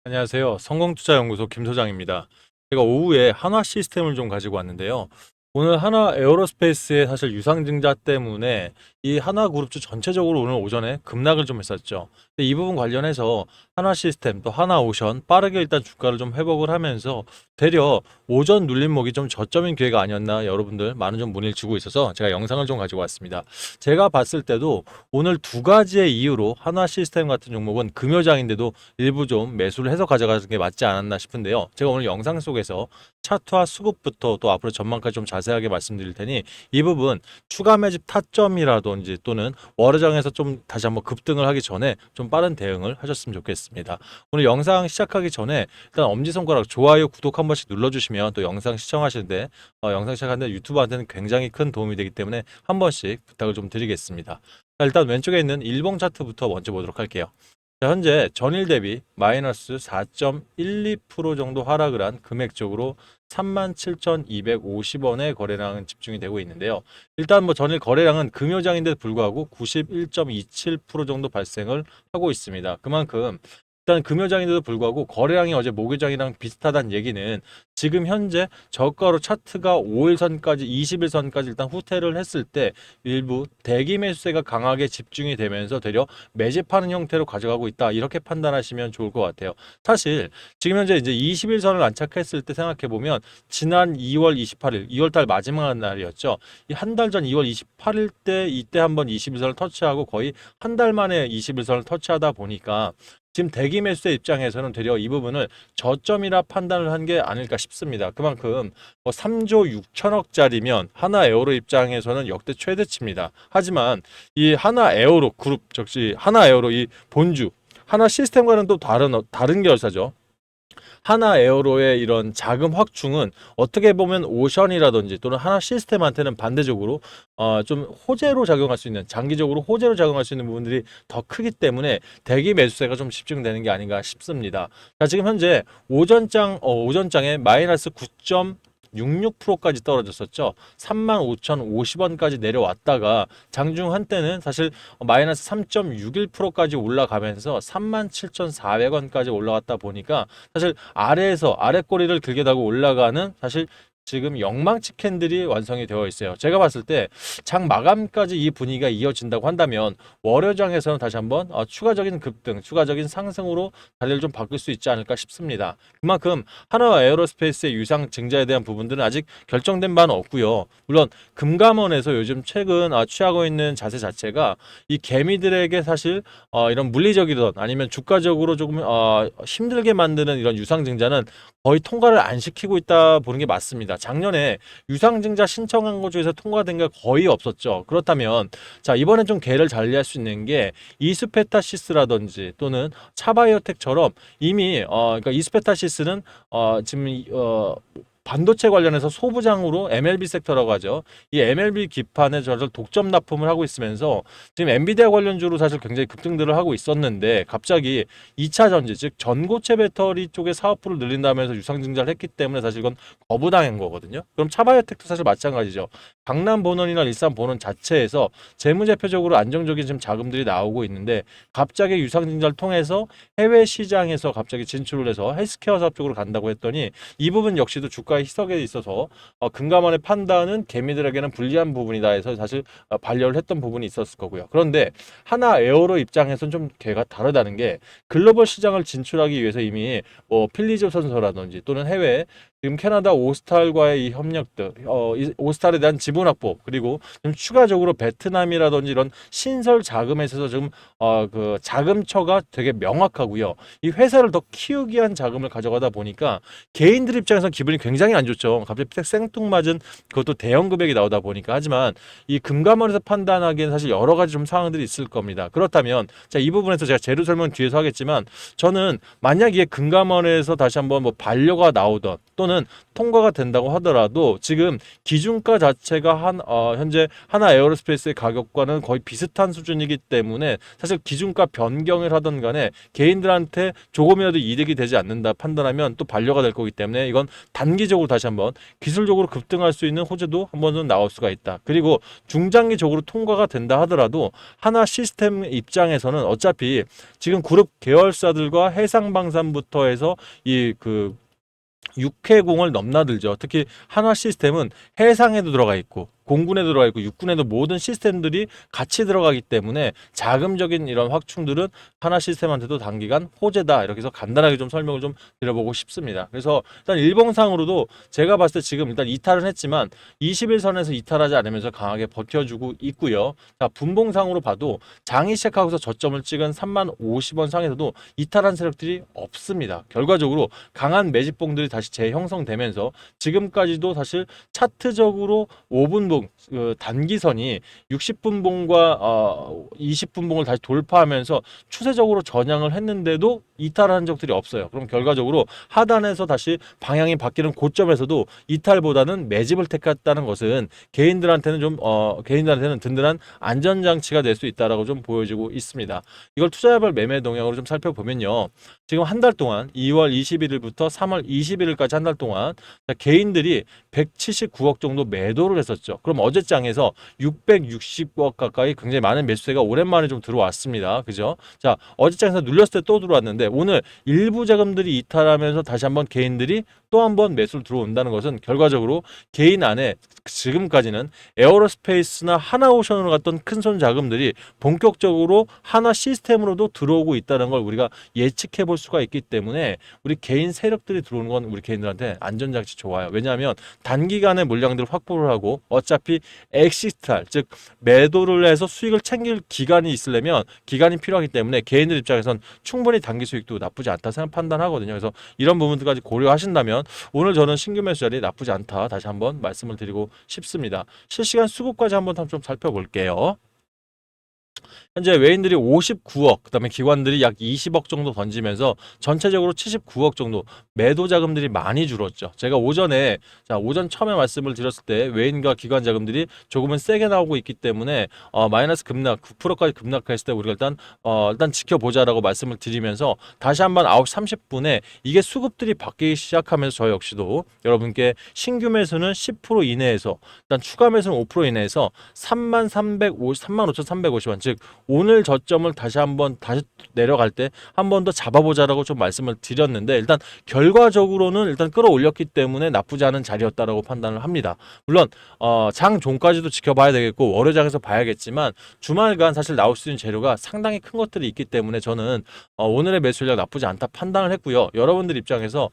안녕하세요. 성공투자연구소 김 소장입니다. 제가 오후에 한화 시스템을 좀 가지고 왔는데요. 오늘 한화 에어로스페이스의 사실 유상증자 때문에 이 한화그룹주 전체적으로 오늘 오전에 급락을 좀 했었죠. 근데 이 부분 관련해서 한화 시스템 또 한화오션 빠르게 일단 주가를 좀 회복을 하면서 되려 오전 눌림목이 좀 저점인 기회가 아니었나 여러분들 많은 좀 문의를 주고 있어서 제가 영상을 좀 가지고 왔습니다. 제가 봤을 때도 오늘 두 가지의 이유로 한화 시스템 같은 종목은 금요장인데도 일부 좀 매수를 해서 가져가는 게 맞지 않았나 싶은데요. 제가 오늘 영상 속에서 차트와 수급부터 또 앞으로 전망까지 좀 자세하게 말씀드릴 테니 이 부분 추가 매집 타점이라든지 또는 월요장에서 좀 다시 한번 급등을 하기 전에 좀 빠른 대응을 하셨으면 좋겠습니다. 오늘 영상 시작하기 전에 일단 엄지손가락 좋아요 구독 한 번씩 눌러주시면 또 영상 시청하시는데 영상 시작하는데 유튜브한테는 굉장히 큰 도움이 되기 때문에 한 번씩 부탁을 좀 드리겠습니다. 자, 일단 왼쪽에 있는 일봉 차트부터 먼저 보도록 할게요. 자, 현재 전일 대비 마이너스 4.12% 정도 하락을 한 금액적으로 37,250원의 거래량은 집중이 되고 있는데요. 일단 뭐 전일 거래량은 금요장인데도 불구하고 91.27% 정도 발생을 하고 있습니다. 그만큼 일단 금요장인데도 불구하고 거래량이 어제 목요장이랑 비슷하다는 얘기는 지금 현재 저가로 차트가 5일선까지 20일선까지 일단 후퇴를 했을 때 일부 대기 매수세가 강하게 집중이 되면서 되려 매집하는 형태로 가져가고 있다. 이렇게 판단하시면 좋을 것 같아요. 사실 지금 현재 이제 20일선을 안착했을 때 생각해 보면 지난 2월 28일, 2월달 마지막 날이었죠. 이 한 달 전 2월 28일 때 이때 한번 21선을 터치하고 거의 한 달 만에 21선을 터치하다 보니까 지금 대기 매수의 입장에서는 되려 이 부분을 저점이라 판단을 한 게 아닐까 싶습니다. 그만큼 3조 6천억짜리면 하나 에어로 입장에서는 역대 최대치입니다. 하지만 이 하나 에어로 그룹 즉시 하나 에어로 이 본주 하나 시스템과는 또 다른 결사죠. 하나 에어로의 이런 자금 확충은 어떻게 보면 오션이라든지 또는 하나 시스템한테는 반대적으로 좀 호재로 작용할 수 있는 장기적으로 호재로 작용할 수 있는 부분들이 더 크기 때문에 대기 매수세가 좀 집중되는 게 아닌가 싶습니다. 자, 지금 현재 오전장에 마이너스 9.66%까지 떨어졌었죠. 35,050원까지 내려왔다가 장중 한때는 사실 마이너스 3.61%까지 올라가면서 37,400원까지 올라갔다 보니까 사실 아래에서 아래꼬리를 길게 달고 올라가는 사실 지금 영망치 캔들이 완성이 되어 있어요. 제가 봤을 때 장 마감까지 이 분위기가 이어진다고 한다면 월요장에서는 다시 한번 추가적인 급등, 추가적인 상승으로 자리를 좀 바꿀 수 있지 않을까 싶습니다. 그만큼 하나 에어로스페이스의 유상 증자에 대한 부분들은 아직 결정된 바는 없고요. 물론 금감원에서 요즘 최근 취하고 있는 자세 자체가 이 개미들에게 사실 이런 물리적이든 아니면 주가적으로 조금 힘들게 만드는 이런 유상 증자는 거의 통과를 안 시키고 있다 보는 게 맞습니다. 작년에 유상증자 신청한 것 중에서 통과된 게 거의 없었죠. 그렇다면 자, 이번엔 좀 개를 달리할 수 있는 게 이스페타시스라든지 또는 차바이오텍처럼 이미 그러니까 이스페타시스는 지금 반도체 관련해서 소부장으로 MLB 섹터라고 하죠. 이 MLB 기판에 저를 독점 납품을 하고 있으면서 지금 엔비디아 관련주로 사실 굉장히 급등들을 하고 있었는데 갑자기 2차 전지 즉 전고체 배터리 쪽의 사업부를 늘린다면서 유상증자를 했기 때문에 사실 이건 거부당한 거거든요. 그럼 차바이오텍도 사실 마찬가지죠. 강남 본원이나 일산 본원 자체에서 재무제표적으로 안정적인 지금 자금들이 나오고 있는데 갑자기 유상증자를 통해서 해외 시장에서 갑자기 진출을 해서 헬스케어 사업 쪽으로 간다고 했더니 이 부분 역시도 주가의 희석에 있어서 금감원의 판단은 개미들에게는 불리한 부분이다 해서 사실 반려를 했던 부분이 있었을 거고요. 그런데 하나 에어로 입장에서는 좀 걔가 다르다는 게 글로벌 시장을 진출하기 위해서 이미 필리즈 선서라든지 또는 해외 지금 캐나다 오스탈과의 이 협력들, 오스탈에 대한 지분 확보 그리고 좀 추가적으로 베트남이라든지 이런 신설 자금에 있어서 지금 그 자금처가 되게 명확하고요. 이 회사를 더 키우기 위한 자금을 가져가다 보니까 개인들 입장에서 기분이 굉장히 안 좋죠. 갑자기 생뚱맞은 그것도 대형 금액이 나오다 보니까 하지만 이 금감원에서 판단하기에는 사실 여러 가지 좀 상황들이 있을 겁니다. 그렇다면 자, 이 부분에서 제가 재료 설명 뒤에서 하겠지만 저는 만약 이게 금감원에서 다시 한번 뭐 반려가 나오던 또는 이거는 통과가 된다고 하더라도 지금 기준가 자체가 현재 하나 에어로스페이스의 가격과는 거의 비슷한 수준이기 때문에 사실 기준가 변경을 하던 간에 개인들한테 조금이라도 이득이 되지 않는다 판단하면 또 반려가 될 거기 때문에 이건 단기적으로 다시 한번 기술적으로 급등할 수 있는 호재도 한 번은 나올 수가 있다. 그리고 중장기적으로 통과가 된다 하더라도 하나 시스템 입장에서는 어차피 지금 그룹 계열사들과 해상방산부터 해서 이 육해공을 넘나들죠. 특히 한화 시스템은 해상에도 들어가 있고 공군에도 들어가 있고 육군에도 모든 시스템들이 같이 들어가기 때문에 자금적인 이런 확충들은 하나 시스템한테도 단기간 호재다. 이렇게 해서 간단하게 좀 설명을 좀 드려보고 싶습니다. 그래서 일단 일봉상으로도 제가 봤을 때 지금 일단 이탈은 했지만 21선에서 이탈하지 않으면서 강하게 버텨주고 있고요. 자, 분봉상으로 봐도 장이 시작하고서 저점을 찍은 30,050원 상에서도 이탈한 세력들이 없습니다. 결과적으로 강한 매집봉들이 다시 재형성되면서 지금까지도 사실 차트적으로 5분봉 단기선이 60분봉과 20분봉을 다시 돌파하면서 추세적으로 전향을 했는데도 이탈한 적들이 없어요. 그럼 결과적으로 하단에서 다시 방향이 바뀌는 고점에서도 이탈보다는 매집을 택했다는 것은 개인들한테는 든든한 안전장치가 될 수 있다라고 좀 보여지고 있습니다. 이걸 투자별 매매 동향으로 좀 살펴보면요. 지금 한 달 동안 2월 21일부터 3월 21일까지 한 달 동안 개인들이 179억 정도 매도를 했었죠. 그럼 어제장에서 660억 가까이 굉장히 많은 매수세가 오랜만에 좀 들어왔습니다. 그죠? 자, 어제장에서 눌렸을 때 또 들어왔는데 오늘 일부 자금들이 이탈하면서 다시 한번 개인들이 또 한번 매수를 들어온다는 것은 결과적으로 개인 안에 지금까지는 에어로스페이스나 하나오션으로 갔던 큰손 자금들이 본격적으로 하나 시스템으로도 들어오고 있다는 걸 우리가 예측해 볼 수가 있기 때문에 우리 개인 세력들이 들어오는 건 우리 개인들한테 안전장치 좋아요. 왜냐하면 단기간에 물량들을 확보를 하고 어차피 엑시탈 즉 매도를 해서 수익을 챙길 기간이 있으려면 기간이 필요하기 때문에 개인들 입장에선 충분히 단기 수익도 나쁘지 않다 생각 판단하거든요. 그래서 이런 부분들까지 고려하신다면 오늘 저는 신규 매수 자리 나쁘지 않다 다시 한번 말씀을 드리고 싶습니다. 실시간 수급까지 한번 좀 살펴볼게요. 현재 외인들이 59억, 그다음에 기관들이 약 20억 정도 던지면서 전체적으로 79억 정도 매도 자금들이 많이 줄었죠. 제가 오전 처음에 말씀을 드렸을 때 외인과 기관 자금들이 조금은 세게 나오고 있기 때문에 마이너스 급락 9%까지 급락했을 때 우리가 일단 지켜보자라고 말씀을 드리면서 다시 한번 9시 30분에 이게 수급들이 바뀌기 시작하면서 저 역시도 여러분께 신규 매수는 10% 이내에서 일단 추가 매수는 5% 이내에서 35,350원 즉 오늘 저점을 다시 내려갈 때 한 번 더 잡아보자라고 좀 말씀을 드렸는데 일단 결과적으로는 일단 끌어올렸기 때문에 나쁘지 않은 자리였다라고 판단을 합니다. 물론 장 종까지도 지켜봐야 되겠고 월요장에서 봐야겠지만 주말간 사실 나올 수 있는 재료가 상당히 큰 것들이 있기 때문에 저는 오늘의 매수력 나쁘지 않다 판단을 했고요. 여러분들 입장에서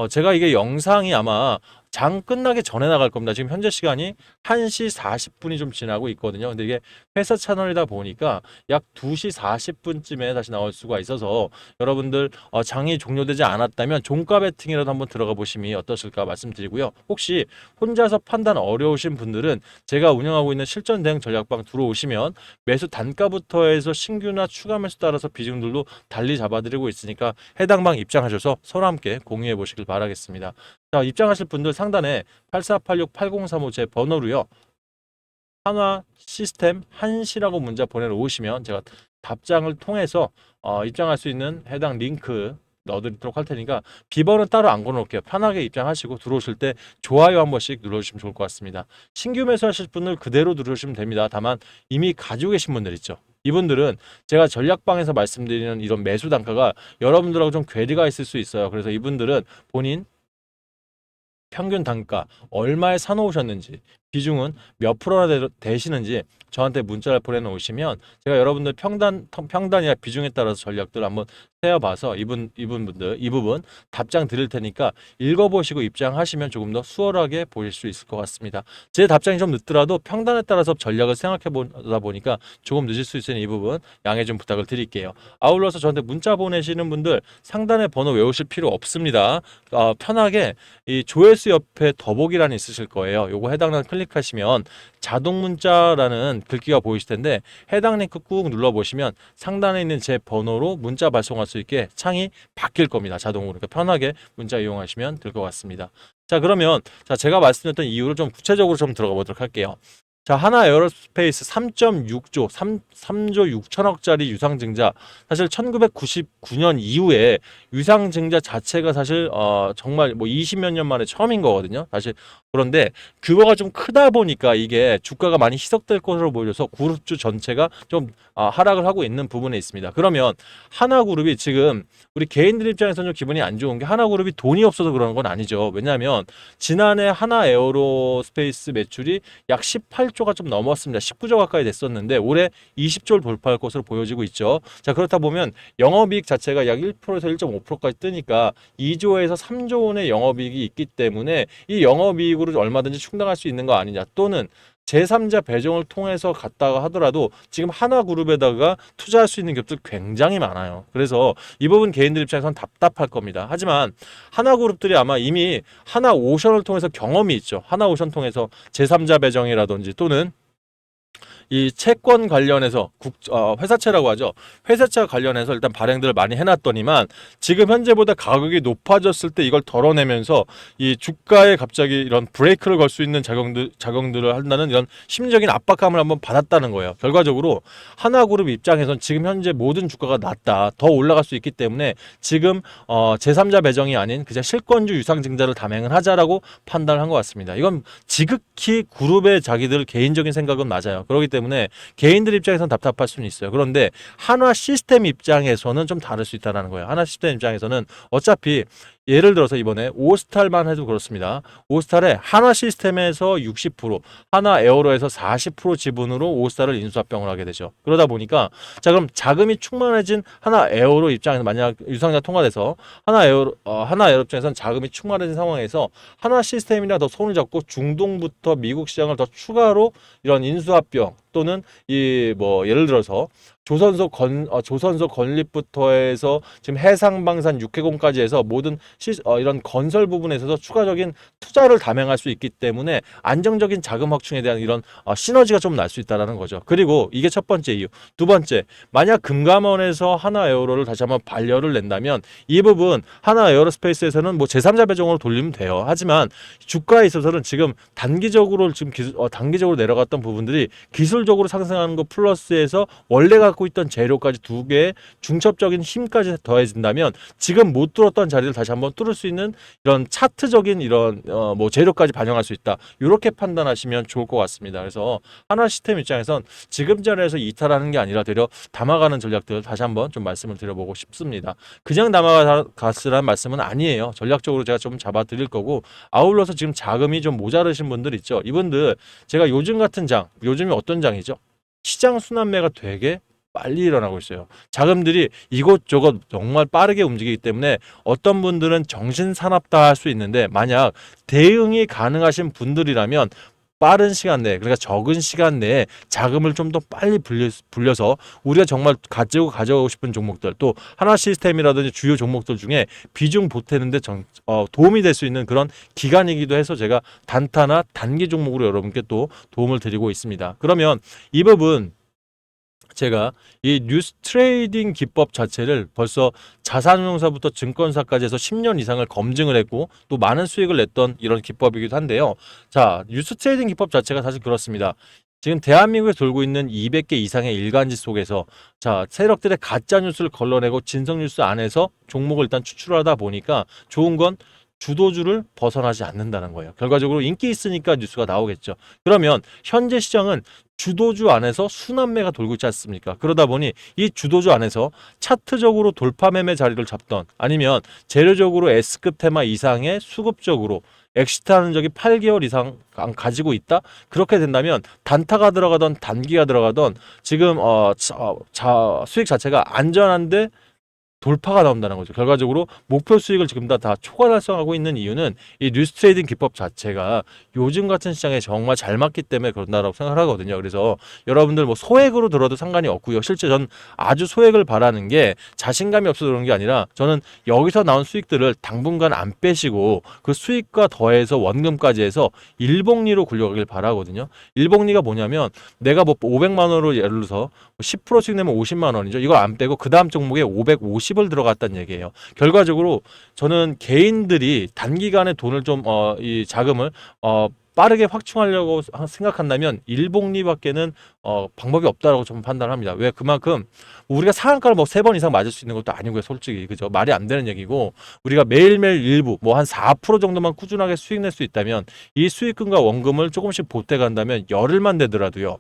제가 이게 영상이 아마 장 끝나기 전에 나갈 겁니다. 지금 현재 시간이 1시 40분이 좀 지나고 있거든요. 근데 이게 회사 채널이다 보니까 약 2시 40분쯤에 다시 나올 수가 있어서 여러분들 장이 종료되지 않았다면 종가 베팅이라도 한번 들어가 보시면 어떠실까 말씀드리고요. 혹시 혼자서 판단 어려우신 분들은 제가 운영하고 있는 실전 대응 전략방 들어오시면 매수 단가부터 해서 신규나 추가 매수 따라서 비중들도 달리 잡아드리고 있으니까 해당 방 입장하셔서 서로 함께 공유해 보시길 바라겠습니다. 자, 입장하실 분들 상단에 8486-8035 제 번호로요. 한화 시스템 한시라고 문자 보내놓으시면 제가 답장을 통해서 입장할 수 있는 해당 링크 넣어드리도록 할 테니까 비번은 따로 안 걸어놓을게요. 편하게 입장하시고 들어오실 때 좋아요 한 번씩 눌러주시면 좋을 것 같습니다. 신규 매수하실 분을 그대로 누르시면 됩니다. 다만 이미 가지고 계신 분들 있죠. 이분들은 제가 전략방에서 말씀드리는 이런 매수 단가가 여러분들하고 좀 괴리가 있을 수 있어요. 그래서 이분들은 본인 평균 단가 얼마에 사놓으셨는지 비중은 몇 프로나 되시는지 저한테 문자를 보내놓으시면 제가 여러분들 평단이나 비중에 따라서 전략들 한번 세어봐서 이 부분 답장 드릴 테니까 읽어보시고 입장하시면 조금 더 수월하게 보실 수 있을 것 같습니다. 제 답장이 좀 늦더라도 평단에 따라서 전략을 생각해 보다 보니까 조금 늦을 수 있으니 이 부분 양해 좀 부탁을 드릴게요. 아울러서 저한테 문자 보내시는 분들 상단의 번호 외우실 필요 없습니다. 편하게 이 조회수 옆에 더보기란이 있으실 거예요. 요거 해당하는 클릭 클릭하시면 자동 문자라는 글귀가 보이실 텐데 해당 링크 꾹 눌러보시면 상단에 있는 제 번호로 문자 발송할 수 있게 창이 바뀔 겁니다. 자동으로. 그러니까 편하게 문자 이용하시면 될 것 같습니다. 자, 그러면 제가 말씀드렸던 이유를 좀 구체적으로 좀 들어가 보도록 할게요. 자, 하나 에어로스페이스 3.6조, 3조 6천억짜리 유상증자. 사실 1999년 이후에 유상증자 자체가 사실 정말 뭐 20몇 년 만에 처음인 거거든요. 사실 그런데 규모가 좀 크다 보니까 이게 주가가 많이 희석될 것으로 보여져서 그룹주 전체가 좀 하락을 하고 있는 부분에 있습니다. 그러면 하나그룹이 지금 우리 개인들 입장에서는 좀 기분이 안 좋은 게 하나그룹이 돈이 없어서 그러는 건 아니죠. 왜냐하면 지난해 하나 에어로스페이스 매출이 약 18조가 좀 넘었습니다. 19조 가까이 됐었는데 올해 20조를 돌파할 것으로 보여지고 있죠. 자, 그렇다 보면 영업이익 자체가 약 1%에서 1.5%까지 뜨니까 2조에서 3조 원의 영업이익이 있기 때문에 이 영업이익으로 얼마든지 충당할 수 있는 거 아니냐, 또는 제3자 배정을 통해서 갔다가 하더라도 지금 하나그룹에다가 투자할 수 있는 기업들 굉장히 많아요. 그래서 이 부분 개인들 입장에서는 답답할 겁니다. 하지만 하나그룹들이 아마 이미 하나오션을 통해서 경험이 있죠. 하나오션 통해서 제3자 배정이라든지 또는 이 채권 관련해서 회사채라고 하죠. 회사채와 관련해서 일단 발행들을 많이 해놨더니만 지금 현재보다 가격이 높아졌을 때 이걸 덜어내면서 이 주가에 갑자기 이런 브레이크를 걸 수 있는 작용들을 한다는 이런 심리적인 압박감을 한번 받았다는 거예요. 결과적으로 하나그룹 입장에선 지금 현재 모든 주가가 낮다, 더 올라갈 수 있기 때문에 지금 제3자 배정이 아닌 그냥 실권주 유상증자를 담행을 하자라고 판단을 한 것 같습니다. 이건 지극히 그룹의 자기들 개인적인 생각은 맞아요. 그렇기 때문에 개인들 입장에서는 답답할 수는 있어요. 그런데 한화 시스템 입장에서는 좀 다를 수 있다는 거예요. 한화 시스템 입장에서는 어차피 예를 들어서 이번에 오스탈만 해도 그렇습니다. 오스탈에 한화 시스템에서 60%, 한화 에어로에서 40% 지분으로 오스탈을 인수합병을 하게 되죠. 그러다 보니까 자, 그럼 자금이 충만해진 한화 에어로 입장에서 만약 유상증자 통과돼서 한화 에어로 입장에서는 자금이 충만해진 상황에서 한화 시스템이랑 더 손을 잡고 중동부터 미국 시장을 더 추가로 이런 인수합병 또는 이 뭐 예를 들어서 조선소 건립부터 해서 지금 해상방산 육해공까지 해서 모든 이런 건설 부분에 있어서 추가적인 투자를 담행할 수 있기 때문에 안정적인 자금 확충에 대한 이런 시너지가 좀 날 수 있다는 거죠. 그리고 이게 첫 번째 이유. 두 번째, 만약 금감원에서 하나에어로를 다시 한번 반려를 낸다면 이 부분 하나에어로스페이스에서는 뭐 제3자 배정으로 돌리면 돼요. 하지만 주가에 있어서는 지금 단기적으로 단기적으로 내려갔던 부분들이 기술적으로 상승하는 거 플러스해서 원래 갖고 있던 재료까지 두 개의 중첩적인 힘까지 더해진다면 지금 못 뚫었던 자리를 다시 한번 뚫을 수 있는 이런 차트적인 이런 뭐 재료까지 반영할 수 있다. 이렇게 판단하시면 좋을 것 같습니다. 그래서 하나 시스템 입장에선 지금 자리에서 이탈하는 게 아니라 되려 담아가는 전략들 다시 한번 좀 말씀을 드려보고 싶습니다. 그냥 담아갔으라는 말씀은 아니에요. 전략적으로 제가 좀 잡아드릴 거고, 아울러서 지금 자금이 좀 모자르신 분들 있죠. 이분들 제가 요즘 같은 요즘이 어떤 장이죠? 시장 순환매가 되게 빨리 일어나고 있어요. 자금들이 이곳저곳 정말 빠르게 움직이기 때문에 어떤 분들은 정신사납다 할 수 있는데, 만약 대응이 가능하신 분들이라면 빠른 시간 내에, 그러니까 적은 시간 내에 자금을 좀 더 빨리 불려서 우리가 정말 가져가고 싶은 종목들, 또 하나 시스템이라든지 주요 종목들 중에 비중 보태는데 도움이 될 수 있는 그런 기간이기도 해서 제가 단타나 단기 종목으로 여러분께 또 도움을 드리고 있습니다. 그러면 이 부분 제가 이 뉴스 트레이딩 기법 자체를 벌써 자산운용사부터 증권사까지 해서 10년 이상을 검증을 했고 또 많은 수익을 냈던 이런 기법이기도 한데요. 자, 뉴스 트레이딩 기법 자체가 사실 그렇습니다. 지금 대한민국에 돌고 있는 200개 이상의 일간지 속에서 자, 세력들의 가짜 뉴스를 걸러내고 진성 뉴스 안에서 종목을 일단 추출하다 보니까 좋은 건 주도주를 벗어나지 않는다는 거예요. 결과적으로 인기 있으니까 뉴스가 나오겠죠. 그러면 현재 시장은 주도주 안에서 순환매가 돌고 있지 않습니까? 그러다 보니 이 주도주 안에서 차트적으로 돌파 매매 자리를 잡던, 아니면 재료적으로 S급 테마 이상의 수급적으로 엑시트하는 적이 8개월 이상 가지고 있다? 그렇게 된다면 단타가 들어가던 단기가 들어가던 지금 수익 자체가 안전한데 돌파가 나온다는 거죠. 결과적으로 목표 수익을 지금 다 초과 달성하고 있는 이유는 이 뉴스 트레이딩 기법 자체가 요즘 같은 시장에 정말 잘 맞기 때문에 그런다라고 생각하거든요. 그래서 여러분들 뭐 소액으로 들어도 상관이 없고요. 실제 전 아주 소액을 바라는 게 자신감이 없어서 그런 게 아니라 저는 여기서 나온 수익들을 당분간 안 빼시고 그 수익과 더해서 원금까지 해서 일복리로 굴려가길 바라거든요. 일복리가 뭐냐면 내가 뭐 500만 원으로 예를 들어서 10%씩 내면 50만 원이죠. 이걸 안 빼고 그 다음 종목에 550을 들어갔다는 얘기예요. 결과적으로 저는 개인들이 단기간에 돈을 좀 이 자금을 빠르게 확충하려고 생각한다면 일복리밖에는 방법이 없다라고 좀 판단합니다. 왜 그만큼 우리가 상한가를 뭐 3번 이상 맞을 수 있는 것도 아니고요, 솔직히 그죠? 말이 안 되는 얘기고 우리가 매일매일 일부 뭐 한 4% 정도만 꾸준하게 수익 낼 수 있다면 이 수익금과 원금을 조금씩 보태간다면 열흘만 되더라도요.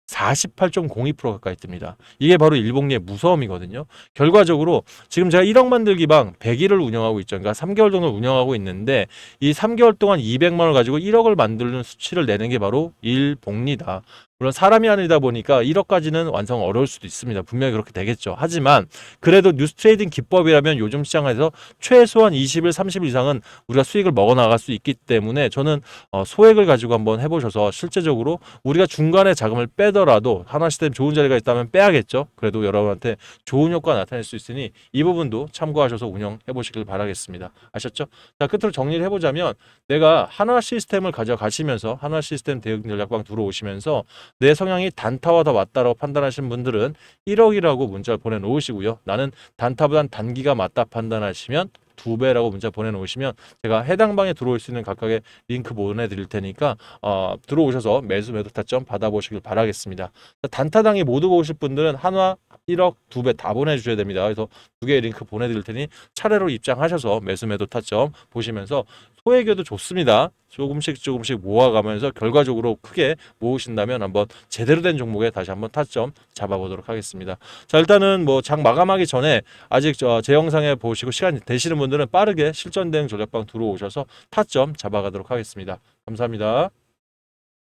48.02% 가까이 뜹니다. 이게 바로 일복리의 무서움이거든요. 결과적으로 지금 제가 1억 만들기 방 100일을 운영하고 있죠. 그러니까 3개월 정도 운영하고 있는데 이 3개월 동안 200만 원 가지고 1억을 만드는 수치를 내는 게 바로 일복리다. 물론 사람이 아니다 보니까 1억까지는 완성 어려울 수도 있습니다. 분명히 그렇게 되겠죠. 하지만 그래도 뉴스 트레이딩 기법이라면 요즘 시장에서 최소한 20일, 30일 이상은 우리가 수익을 먹어 나갈 수 있기 때문에 저는 소액을 가지고 한번 해보셔서 실제적으로 우리가 중간에 자금을 빼더라도 하나시스템 좋은 자리가 있다면 빼야겠죠. 그래도 여러분한테 좋은 효과 나타낼 수 있으니 이 부분도 참고하셔서 운영해 보시길 바라겠습니다. 아셨죠? 자, 끝으로 정리를 해보자면 내가 하나 시스템을 가져가시면서 하나 시스템 대응 전략방 들어오시면서 내 성향이 단타와 더 맞다라고 판단하시는 분들은 1억이라고 문자를 보내놓으시고요. 나는 단타보단 단기가 맞다 판단하시면 2배라고 문자 보내놓으시면 제가 해당 방에 들어올 수 있는 각각의 링크 보내드릴 테니까 들어오셔서 매수 매도 타점 받아보시길 바라겠습니다. 단타당에 못 오실 분들은 한화 1억 2배 다 보내주셔야 됩니다. 그래서 2개의 링크 보내드릴 테니 차례로 입장하셔서 매수 매도 타점 보시면서 소액여도 좋습니다. 조금씩 모아가면서 결과적으로 크게 모으신다면 한번 제대로 된 종목에 다시 한번 타점 잡아보도록 하겠습니다. 자, 일단은 뭐 장 마감하기 전에 아직 제 영상에 보시고 시간 되시는 분들은 빠르게 실전 대응 전략방 들어오셔서 타점 잡아가도록 하겠습니다. 감사합니다.